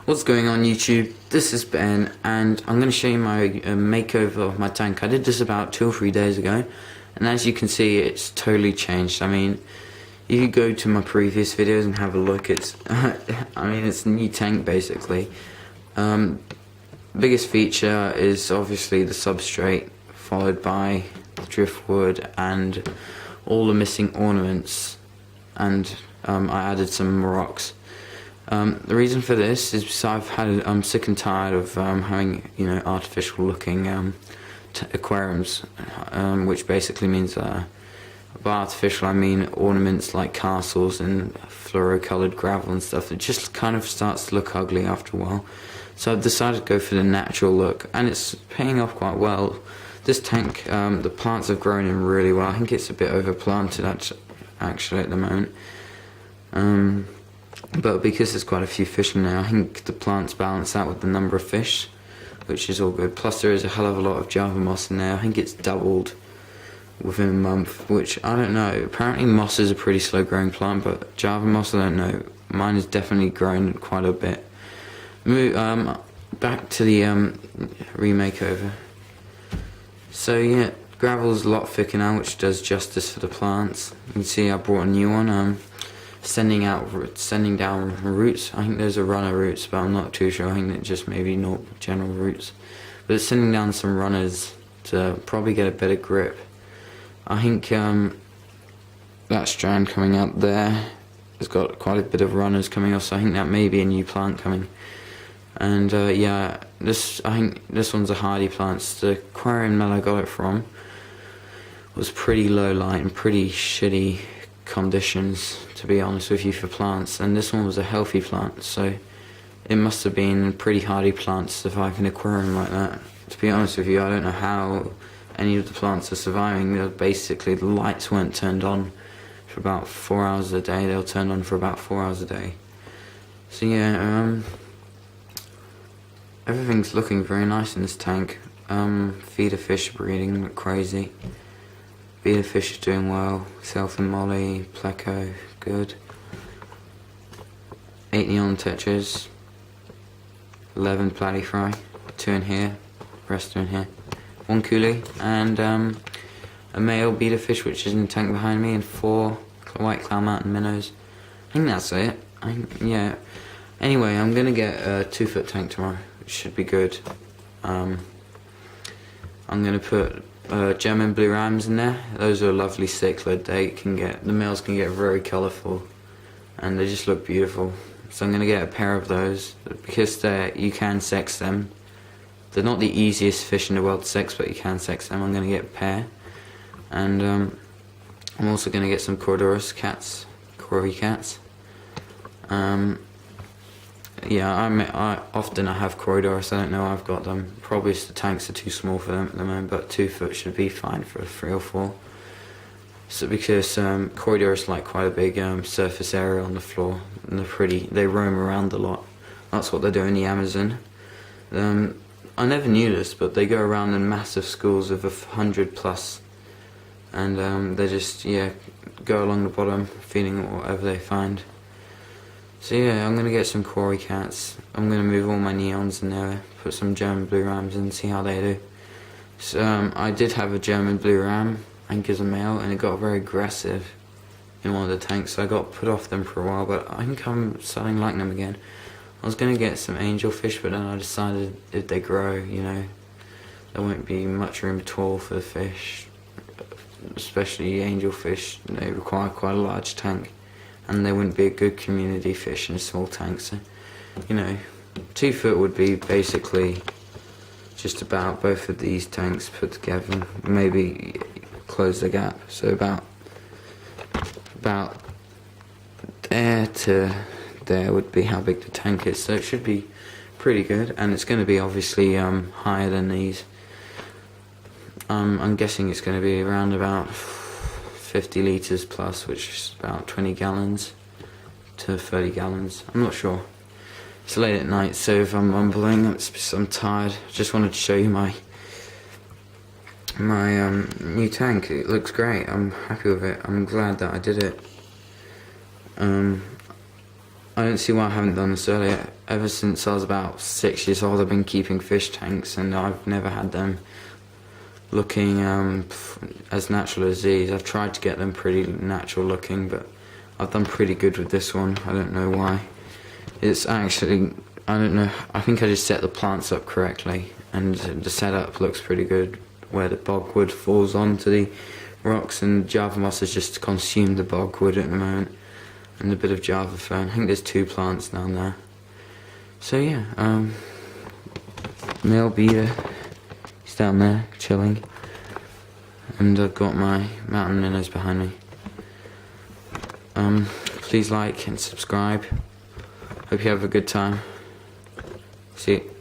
What's going on YouTube? This is Ben and I'm going to show you my makeover of my tank. I did this about 2 or 3 days ago and as you can see it's totally changed. I mean, you could go to my previous videos and have a look. It's it's a new tank basically. Biggest feature is obviously the substrate, followed by the driftwood and all the missing ornaments, and I added some rocks. The reason for this is I'm sick and tired of having artificial looking aquariums, which basically means by artificial I mean ornaments like castles and fluoro-coloured gravel and stuff. It just kind of starts to look ugly after a while. So I've decided to go for the natural look, and it's paying off quite well. This tank, the plants have grown in really well. I think it's a bit overplanted actually at the moment. But because there's quite a few fish in there, I think the plants balance out with the number of fish, which is all good. Plus there is a hell of a lot of Java moss in there. I think it's doubled within a month, which I don't know. Apparently moss is a pretty slow growing plant, but Java moss I don't know. Mine has definitely grown quite a bit. Back to the remakeover. So yeah, gravel's a lot thicker now, which does justice for the plants. You can see I brought a new one. Sending down roots. I think there's a runner roots, but I'm not too sure. I think it's just maybe not general roots. But it's sending down some runners to probably get a better grip. I think that strand coming out there has got quite a bit of runners coming off, so I think that may be a new plant coming. And yeah, I think this one's a hardy plant. The aquarium that I got it from was pretty low light and pretty shitty conditions, to be honest with you, for plants, and this one was a healthy plant, so it must have been a pretty hardy plant to survive in an aquarium like that. To be honest with you, I don't know how any of the plants are surviving. Basically the lights weren't turned on for about 4 hours a day. They were turned on for about 4 hours a day. So yeah, everything's looking very nice in this tank. Feeder fish breeding like crazy. Feeder fish is doing well. Self and Molly, Pleco, good. 8 neon tetras, 11 platyfry, 2 in here, rest are in here. 1 coolie, and a male beta fish which is in the tank behind me, and 4 white cloud mountain minnows. I think that's it. Yeah. Anyway, I'm gonna get a 2-foot tank tomorrow, which should be good. I'm gonna put German blue rams in there. Those are lovely cichlid. The males can get very colourful and they just look beautiful. So I'm gonna get a pair of those because you can sex them. They're not the easiest fish in the world to sex, but you can sex them. I'm gonna get a pair, and I'm also gonna get some Corydorus cats, Cory cats. Yeah, I often have Corydorus. I don't know I've got them. Probably the tanks are too small for them at the moment, but 2 foot should be fine for 3 or 4. So because Corydorus like quite a big surface area on the floor, and they roam around a lot. That's what they do in the Amazon. I never knew this, but they go around in massive schools of 100 plus, and they just go along the bottom feeding whatever they find. So yeah, I'm going to get some Cory cats. I'm going to move all my neons in there, put some German blue rams in and see how they do. So I did have a German blue ram, I think as a male, and it got very aggressive in one of the tanks, so I got put off them for a while, but I think I'm starting to like them again. I was going to get some angelfish, but then I decided if they grow, there won't be much room at all for the fish, especially angelfish. They require quite a large tank. And they wouldn't be a good community fish in a small tank, so 2 foot would be basically just about both of these tanks put together, maybe close the gap, so about there to there would be how big the tank is, so it should be pretty good, and it's going to be obviously higher than these. I'm guessing it's going to be around about 50 litres plus, which is about 20 gallons to 30 gallons. I'm not sure. It's late at night, so if I'm mumbling, I'm tired. Just wanted to show you my new tank. It looks great. I'm happy with it. I'm glad that I did it. I don't see why I haven't done this earlier. Ever since I was about 6 years old, I've been keeping fish tanks, and I've never had them looking as natural as these. I've tried to get them pretty natural looking, but I've done pretty good with this one. I don't know why. It's actually, I don't know, I think I just set the plants up correctly, and the setup looks pretty good, where the bogwood falls onto the rocks, and Java moss has just consumed the bogwood at the moment, and a bit of Java fern. I think there's 2 plants down there. So yeah, male beaver, he's down there chilling, and I've got my mountain minnows behind me. Please like and subscribe. Hope you have a good time. See you.